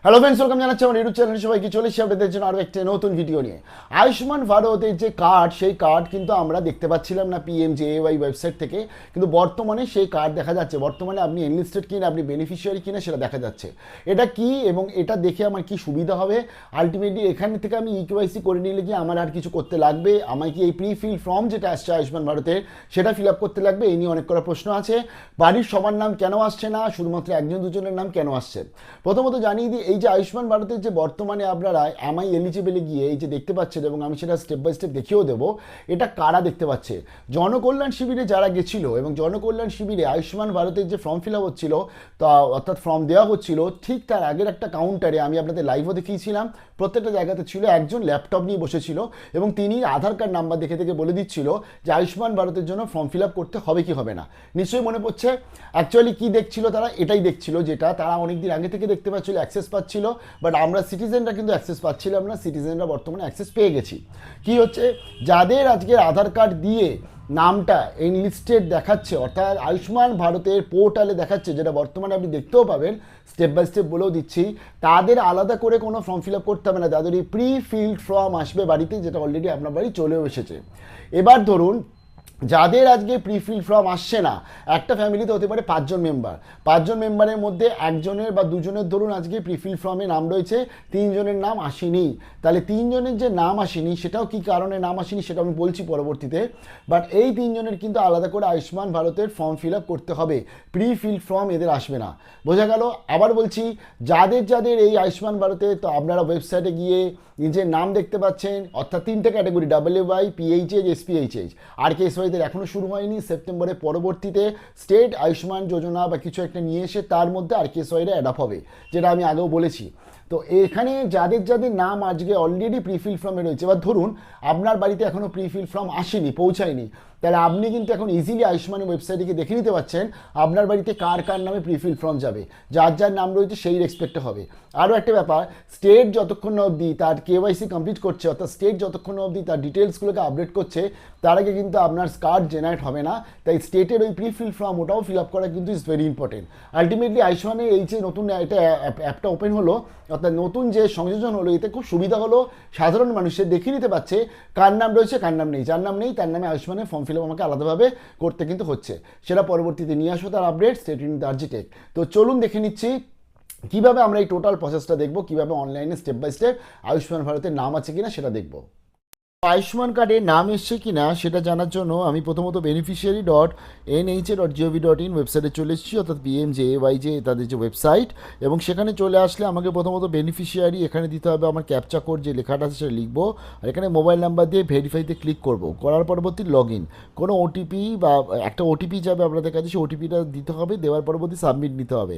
Hello friends, welcome জানাচ্ছি আমার YouTube চ্যানেলে সবাইকে। চলে এসেছি আপনাদের জন্য আরও একটা নতুন ভিডিও নিয়ে। আয়ুষ্মান ভারতের যে কার্ড, সেই কার্ড কিন্তু আমরা দেখতে পাচ্ছিলাম না পিএমজেএওয়াই ওয়েবসাইট থেকে, কিন্তু বর্তমানে সেই কার্ড দেখা যাচ্ছে। বর্তমানে আপনি এনলিস্টেড কিনা, আপনি বেনিফিশিয়ারি কিনা সেটা দেখা যাচ্ছে। এটা কি এবং এটা দেখে আমার কি সুবিধা হবে, আলটিমেটলি এখান থেকে আমি ইকেওয়াইসি করে নিলে কি আমার আর কিছু করতে লাগবে, আমায় কি এই প্রি ফিল ফর্ম যেটা আসছে আয়ুষ্মান ভারতের সেটা ফিল আপ করতে লাগবে, এই নিয়ে অনেক কটা প্রশ্ন আছে। বাড়ির সবার নাম কেন আসছে না, শুধুমাত্র একজন দুজনের নাম কেন আসছে। প্রথমত জানিয়ে দিই, এই যে আয়ুষ্মান ভারতের যে বর্তমানে আপনারা আমাই এলিজিবেলে গিয়ে এই যে দেখতে পাচ্ছেন, এবং আমি সেটা স্টেপ বাই স্টেপ দেখিয়েও দেবো, এটা কারা দেখতে পাচ্ছে। জনকল্যাণ শিবিরে যারা গেছিল এবং জনকল্যাণ শিবিরে আয়ুষ্মান ভারতের যে ফর্ম ফিল আপ হচ্ছিল, তা অর্থাৎ ফর্ম দেওয়া হচ্ছিল, ঠিক তার আগের একটা কাউন্টারে আমি আপনাদের লাইভও দেখিয়েছিলাম, প্রত্যেকটা জায়গাতে ছিল একজন ল্যাপটপ নিয়ে বসেছিল এবং তিনি আধার কার্ড নাম্বার দেখে দেখে বলে দিচ্ছিল যে আয়ুষ্মান ভারতের জন্য ফর্ম ফিল আপ করতে হবে কি হবে না। নিশ্চয়ই মনে পড়ছে। অ্যাকচুয়ালি কি দেখছিল তারা, এটাই দেখছিল যেটা তারা অনেকদিন আগে থেকে দেখতে পাচ্ছিল, অ্যাক্সেস পাচ্ছিল। বাট আমরা সিটিজেনরা কিন্তু অ্যাক্সেস পাচ্ছিলাম না। সিটিজেনরা বর্তমানে অ্যাক্সেস পেয়ে গেছি। কি হচ্ছে, যাদের আজকের আধার কার্ড দিয়ে নামটা এনলিস্টেড দেখাচ্ছে, অর্থাৎ আয়ুষ্মান ভারতের পোর্টালে দেখাচ্ছে, যেটা বর্তমানে আপনি দেখতেও পাবেন, স্টেপ বাই স্টেপ বলেও দিচ্ছি, তাদের আলাদা করে কোনো ফর্ম ফিল আপ করতে হবে না। তাদের এই প্রি ফিল্ড ফর্ম আসবে বাড়িতে, যেটা অলরেডি আপনার বাড়ি চলেও এসেছে। এবার ধরুন, যাদের আজকে প্রিফিল ফর্ম আসছে না, একটা ফ্যামিলিতে হতে পারে 5 জন মেম্বার, 5 জন মেম্বারের মধ্যে একজনের বা দুজনের ধরুন আজকে প্রিফিল ফর্মে নাম রয়েছে, 3 জনের নাম আসেনি। তাহলে 3 জনের যে নাম আসেনি, সেটাও কি কারণে নাম আসেনি সেটা আমি বলছি পরবর্তীতে। বাট এই 3 জনের কিন্তু আলাদা করে আয়ুষ্মান ভারতের ফর্ম ফিল আপ করতে হবে, প্রিফিল ফর্ম এদের আসবে না। বোঝা গেল? আবার বলছি, যাদের যাদের এই আয়ুষ্মান ভারতে, তো আপনারা ওয়েবসাইটে গিয়ে নিজের নাম দেখতে পাচ্ছেন, অর্থাৎ 3টে ক্যাটাগরি, WY, PHH, SPHH। আর কেএসওয়াইদের এখনও শুরু হয়নি। সেপ্টেম্বরের পরবর্তীতে স্টেট আয়ুষ্মান যোজনা বা কিছু একটা নিয়ে এসে তার মধ্যে আর কেএসওয়াইরা অ্যাডাপ হবে, যেটা আমি আগেও বলেছি। তো এখানে যাদের যাদের নাম আজকে অলরেডি প্রিফিল ফর্মে রয়েছে, এবার ধরুন আপনার বাড়িতে এখনও প্রিফিল ফর্ম আসেনি, পৌঁছায়নি, তাহলে আপনি কিন্তু এখন ইজিলি আয়ুষ্মানের ওয়েবসাইটে গিয়ে দেখে নিতে পারছেন আপনার বাড়িতে কার কার নামে প্রিফিল ফর্ম যাবে। যার যার নাম রয়েছে সেই রেসপেক্টে হবে। আরও একটা ব্যাপার, স্টেট যতক্ষণ না অবধি তার কেওয়াইসি কমপ্লিট করছে, অর্থাৎ স্টেট যতক্ষণ না অবধি তার ডিটেলসগুলোকে আপডেট করছে, তার আগে কিন্তু আপনার কার্ড জেনারেট হবে না। তাই স্টেটের ওই প্রিফিল ফর্ম ওটাও ফিল আপ করা কিন্তু ইজ ভেরি ইম্পর্টেন্ট। আলটিমেটলি আয়ুষ্মানের এই যে নতুন এটা অ্যাপটা ওপেন হলো, অর্থাৎ নতুন যে সংযোজন হলো, এতে খুব সুবিধা হলো, সাধারণ মানুষের দেখিয়ে নিতে পারছে কার নাম রয়েছে কার নাম নেই। যার নাম নেই তার নামে আয়ুষ্মানের ফর্ম ফিল আপ আমাকে আলাদাভাবে করতে কিন্তু হচ্ছে। সেটা পরবর্তীতে নিয়ে আসবো তার আপডেট, স্টেট ইন দার্জিটেক। তো চলুন দেখে নিচ্ছি কীভাবে আমরা এই টোটাল প্রসেসটা দেখবো, কীভাবে অনলাইনে স্টেপ বাই স্টেপ আয়ুষ্মান ভারতের নাম আছে কিনা সেটা দেখবো। আয়ুষ্মান কার্ডে নাম এসছে কিনা সেটা জানার জন্য আমি প্রথমত beneficiary.nhA.gov.in ওয়েবসাইটে চলে এসেছি, অর্থাৎ PMJAY যে তাদের যে ওয়েবসাইট, এবং সেখানে চলে আসলে আমাকে প্রথমত বেনিফিশিয়ারি এখানে দিতে হবে, আমার ক্যাপচা কোড যে লেখাটা আছে সেটা লিখবো, আর এখানে মোবাইল নাম্বার দিয়ে ভেরিফাইতে ক্লিক করব। করার পরবর্তী লগ ইন, কোনো ওটিপি বা একটা ওটিপি যাবে আপনাদের কাছে, সেই ওটিপিটা দিতে হবে, দেওয়ার পরবর্তী সাবমিট নিতে হবে।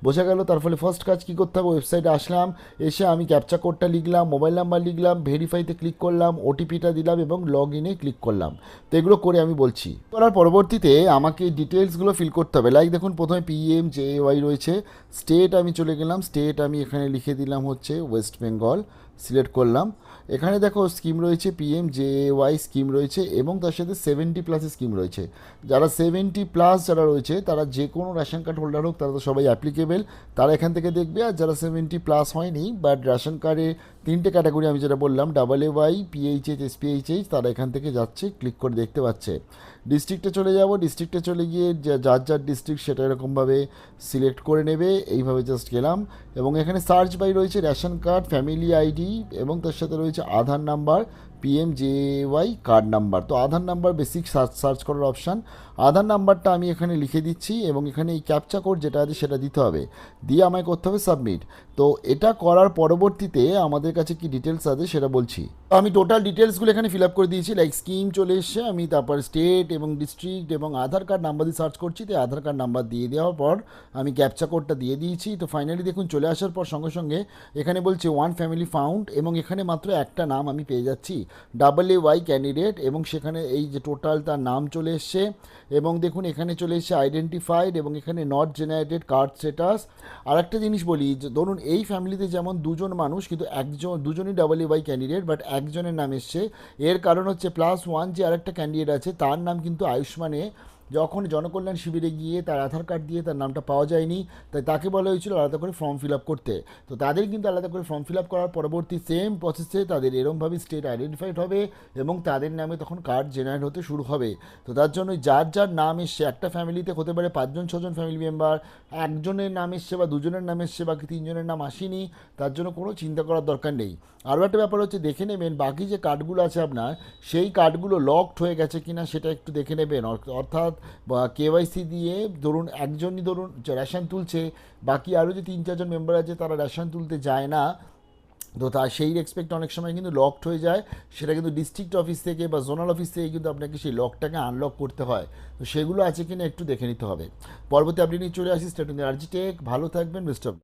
বোঝা গেল? তার ফলে ফার্স্ট কাজ কী করতে হবে, ওয়েবসাইটে আসলাম, এসে আমি ক্যাপচা কোডটা লিখলাম, মোবাইল নাম্বার লিখলাম, ভেরিফাইতে ক্লিক করলাম, ওটিপিটা দিলাম এবং লগ ইনে ক্লিক করলাম। তো এগুলো করে আমি বলছি। করার পরবর্তীতে আমাকে ডিটেলসগুলো ফিল করতে হবে। লাইক দেখুন, প্রথমে PMJAY রয়েছে, স্টেট আমি চলে গেলাম, স্টেট আমি এখানে লিখে দিলাম হচ্ছে ওয়েস্ট বেঙ্গল, সিলেক্ট করলাম। এখানে দেখো স্কিম রয়েছে, PMJAY স্কিম রয়েছে, এবং তার সাথে 70+ স্কিম রয়েছে। যারা 70+ যারা রয়েছে, তারা যে কোনো রেশন কার্ড হোল্ডার হোক, তারা তো সবাই অ্যাপ্লিকেবেল, তারা এখান থেকে দেখবে। আর যারা 70+ হয়নি, বাট রেশন কার্ডে 3টে ক্যাটাগরি আমি যেটা বললাম, WY, PHH, SPHH, তারা এখান থেকে যাচ্ছে, ক্লিক করে দেখতে পাচ্ছে। ডিস্ট্রিক্টে চলে যাব, ডিস্ট্রিক্টে চলে গিয়ে যার যার ডিস্ট্রিক্ট সেটা এরকমভাবে সিলেক্ট করে নেবে। এইভাবে জাস্ট গেলাম, এবং এখানে সার্চ বাই রয়েছে রেশন কার্ড, ফ্যামিলি আইডি, এবং তার সাথে রয়েছে আধার নাম্বার, PMJAY কার্ড নাম্বার। তো আধার নাম্বার বেসিক সার্চ করার অপশান। আধার নাম্বারটা আমি এখানে লিখে দিচ্ছি, এবং এখানে এই ক্যাপচা কোড যেটা আছে সেটা দিতে হবে, দিয়ে আমায় করতে হবে সাবমিট। তো এটা করার পরবর্তীতে আমাদের কাছে কি ডিটেলস আছে সেটা বলছি। তো আমি টোটাল ডিটেলসগুলো এখানে ফিল আপ করে দিয়েছি। লাইক স্কিম চলে এসছে, আমি তারপর স্টেট এবং ডিস্ট্রিক্ট এবং আধার কার্ড নাম্বার দিয়ে সার্চ করছি। তো আধার কার্ড নাম্বার দিয়ে দেওয়ার পর আমি ক্যাপচা কোডটা দিয়ে দিয়েছি। তো ফাইনালি দেখুন চলে আসার পর সঙ্গে সঙ্গে এখানে বলছে ওয়ান ফ্যামিলি ফাউন্ড, এবং এখানে মাত্র একটা নাম আমি পেয়ে যাচ্ছি, WY ক্যান্ডিডেট, এবং সেখানে এই যে টোটাল তার নাম চলে এসছে। এবং দেখুন এখানে চলে এসছে আইডেন্টিফাইড, এবং এখানে নট জেনারেটেড কার্ড স্ট্যাটাস। আর একটা জিনিস বলি, যে ধরুন এই ফ্যামিলিতে যেমন দুজন মানুষ, কিন্তু দুজনই WY ক্যান্ডিডেট, বাট একজনের নাম এসছে। এর কারণ হচ্ছে +1 যে আরেকটা ক্যান্ডিডেট আছে, তার নাম কিন্তু আয়ুষ্মানে যখন জনকল্যাণ শিবিরে গিয়ে তার আধার কার্ড দিয়ে তার নামটা পাওয়া যায়নি, তাই তাকে বলা হয়েছিল আলাদা করে ফর্ম ফিল আপ করতে। তো তাদের কিন্তু আলাদা করে ফর্ম ফিল আপ করার পরবর্তী সেম প্রসেসে তাদের এরমভাবে স্টেট আইডেন্টিফাইড হবে এবং তাদের নামে তখন কার্ড জেনারেট হতে শুরু হবে। তো তার জন্য যার যার নাম এসছে, একটা ফ্যামিলিতে হতে পারে 5জন 6জন ফ্যামিলি মেম্বার, একজনের নাম এসছে বা দুজনের নাম এসছে, বাকি 3জনের নাম আসেনি, তার জন্য কোনো চিন্তা করার দরকার নেই। আরও একটা ব্যাপার হচ্ছে, দেখে নেবেন বাকি যে কার্ডগুলো আছে আপনার, সেই কার্ডগুলো লকড হয়ে গেছে কিনা সেটা একটু দেখে নেবেন। অর্থাৎ কেওয়াইসি দিয়ে ধরুন একজনই ধরুন রেশন তুলছে, বাকি আরও যে 3-4জন মেম্বার আছে তারা রেশন তুলতে যায় না, তো তা সেই রেসপেক্ট অনেক সময় কিন্তু লকড হয়ে যায়। সেটা কিন্তু ডিস্ট্রিক্ট অফিস থেকে বা জোনাল অফিস থেকে কিন্তু আপনাকে সেই লকটাকে আনলক করতে হয়। তো সেগুলো আছে কিনা একটু দেখে নিতে হবে। পরবর্তী আপডেট নিয়ে চলে আসি স্টেট আরজি টেক। ভালো থাকবেন, বেস্ট অফ।